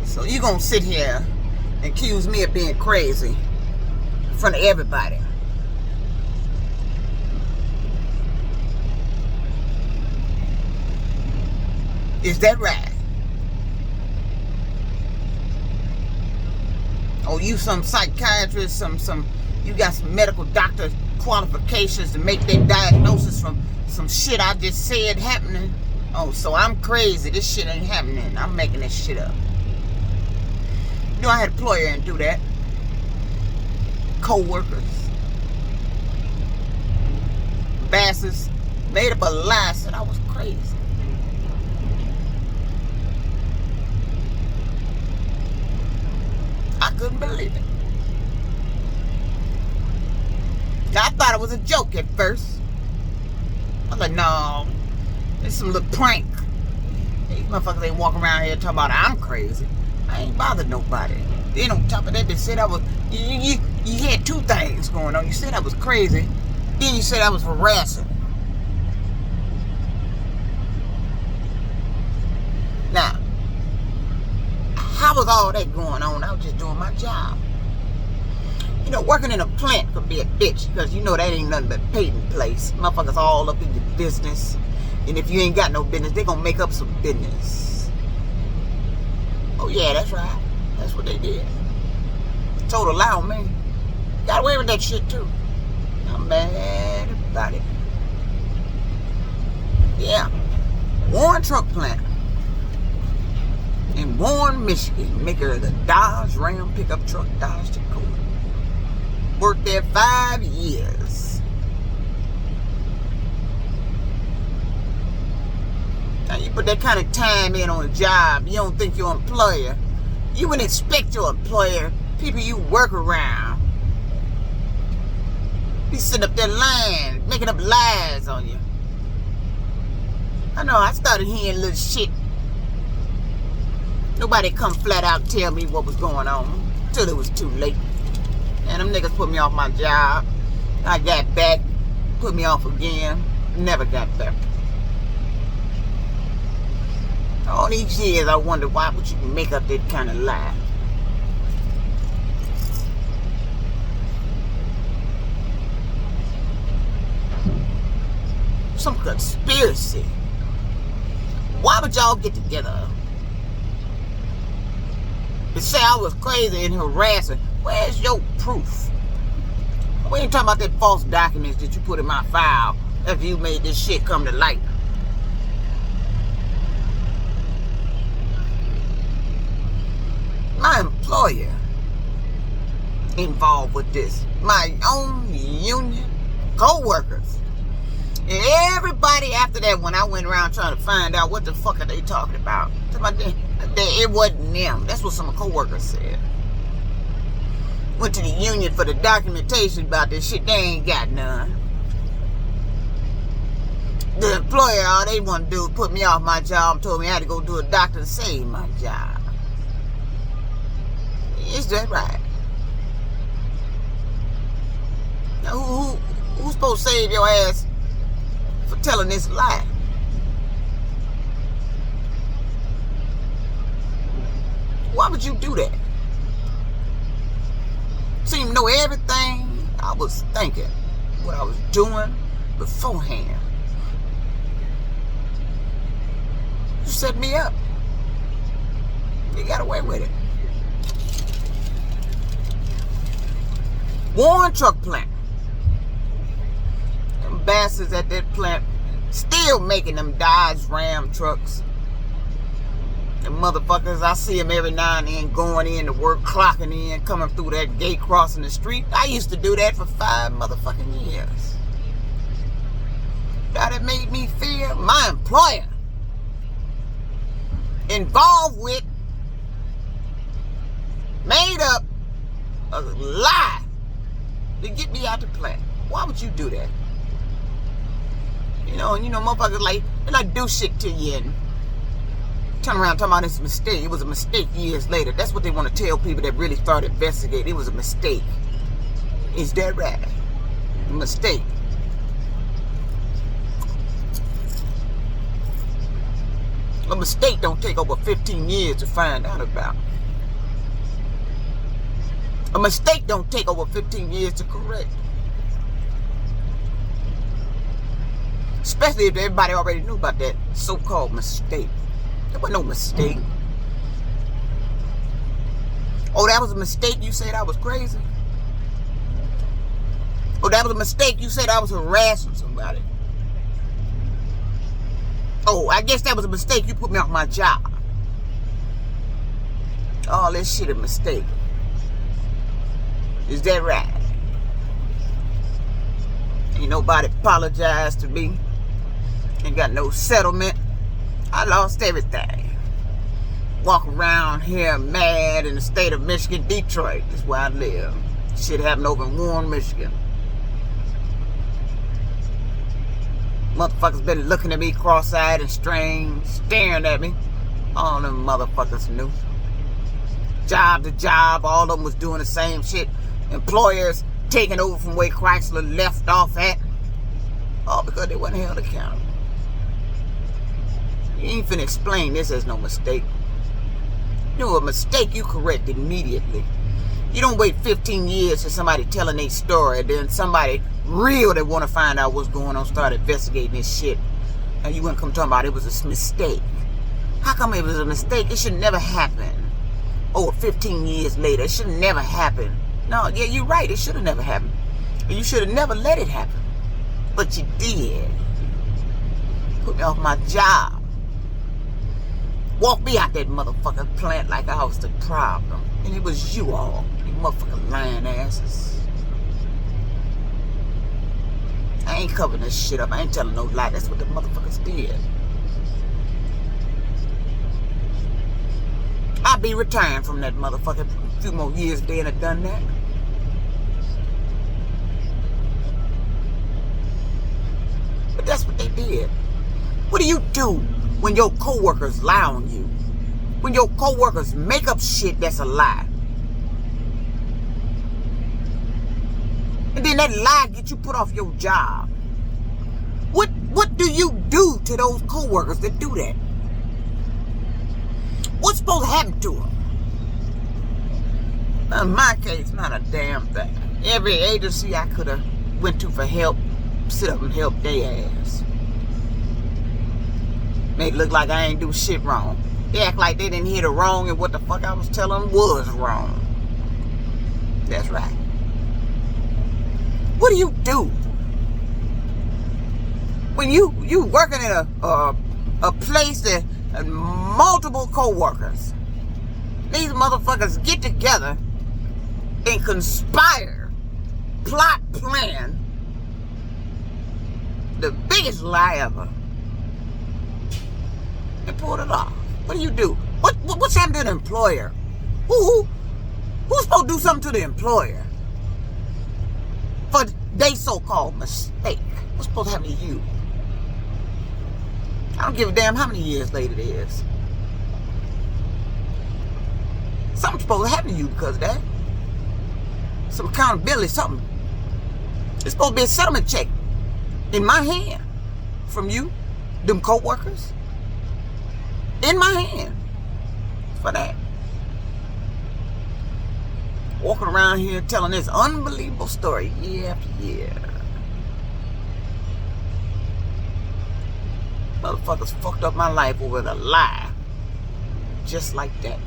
So you gonna sit here and accuse me of being crazy in front of everybody? Is that right? Oh, you some psychiatrist, you got some medical doctor qualifications to make that diagnosis from some shit I just said happening? Oh, so I'm crazy. This shit ain't happening. I'm making this shit up. You know, I had a employer and do that. Co-workers. Bastards. Made up a lie, said I was crazy. I couldn't believe it. I thought it was a joke at first. I was like, no, it's some little prank. These motherfuckers ain't walking around here talking about I'm crazy. I ain't bothered nobody. Then on top of that, they said I was, you had two things going on. You said I was crazy. Then you said I was harassing. Now, how was all that going on? I was just doing my job. You know, working in a plant could be a bitch because you know that ain't nothing but patent place. Motherfuckers all up in your business. And if you ain't got no business, they gonna make up some business. Oh yeah, that's right. That's what they did. Told a lie on me. Got away with that shit too. I'm mad about it. Yeah. Warren truck plant. In Warren, Michigan, maker of the Dodge Ram pickup truck, Dodge Dakota. Worked there 5 years. Now you put that kind of time in on a job, you don't think your employer, you wouldn't expect your employer, people you work around, be sitting up there lying, making up lies on you. I know, I started hearing little shit. Nobody come flat out and tell me what was going on till it was too late. And them niggas put me off my job. I got back, put me off again, never got back. All these years I wondered why would you make up that kind of lie? Some conspiracy. Why would y'all get together to say I was crazy and harassing? Where's your proof? We ain't talking about that false documents that you put in my file after you made this shit come to light. My employer involved with this. My own union co-workers. And everybody after that, when I went around trying to find out what the fuck are they talking about, it wasn't them. That's what some co-workers said. Went to the union for the documentation about this shit. They ain't got none. The employer, all they want to do is put me off my job, told me I had to go do a doctor to save my job. Is that right? Now, who's supposed to save your ass for telling this lie? Why would you do that? Seem to know everything I was thinking, what I was doing beforehand. You set me up. You got away with it. Warren truck plant. Them bastards at that plant still making them Dodge Ram trucks. Them motherfuckers, I see them every now and then going in to work, clocking in, coming through that gate, crossing the street. I used to do that for 5 motherfucking years. That it made me fear my employer involved with, made up a lie to get me out the plant. Why would you do that? You know, motherfuckers they like do shit to you and turn around talking about it's a mistake. It was a mistake years later. That's what they want to tell people that really started investigating. It was a mistake. Is that right? A mistake. A mistake don't take over 15 years to find out about. A mistake don't take over 15 years to correct. Especially if everybody already knew about that so-called mistake. There wasn't no mistake. Oh, that was a mistake? You said I was crazy? Oh, that was a mistake? You said I was harassing somebody? Oh, I guess that was a mistake. You put me off my job. All this shit a mistake. Is that right? Ain't nobody apologized to me. Ain't got no settlement. I lost everything. Walk around here mad in the state of Michigan. Detroit is where I live. Shit happened over in Warren, Michigan. Motherfuckers been looking at me cross-eyed and strange, staring at me. All them motherfuckers knew. Job to job, all of them was doing the same shit. Employers taking over from where Chrysler left off at. All because they wasn't held accountable. You ain't finna explain this as no mistake. You know, a mistake you correct immediately. You don't wait 15 years for somebody telling their story, then somebody real that want to find out what's going on start investigating this shit. And you wouldn't come talking about it was a mistake. How come it was a mistake? It should never happen. Oh, 15 years later, it should never happen. No, yeah, you're right. It should have never happened. You should have never let it happen. But you did. Put me off my job. Walk me out that motherfucking plant like I was the problem. And it was you all. You motherfucking lying asses. I ain't covering this shit up. I ain't telling no lie. That's what the motherfuckers did. I'll be retiring from that motherfucking few more years if they ain't done that. But that's what they did. What do you do when your co-workers lie on you? When your co-workers make up shit that's a lie? And then that lie gets you put off your job. What do you do to those co-workers that do that? What's supposed to happen to them? In my case, not a damn thing. Every agency I could have went to for help, sit up and help their ass. Make it look like I ain't do shit wrong. They act like they didn't hear the wrong and what the fuck I was telling them was wrong. That's right. What do you do when you working in a place that multiple co-workers? These motherfuckers get together and conspire, plot, plan the biggest lie ever and pull it off. What do you do? What's happening to the employer? Who's supposed to do something to the employer for they so-called mistake? What's supposed to happen to you? I don't give a damn how many years later it is. Something's supposed to happen to you because of that. Some accountability, something. It's supposed to be a settlement check in my hand from you, them co-workers. In my hand for that. Walking around here telling this unbelievable story year after year. Motherfuckers fucked up my life over a lie. Just like that.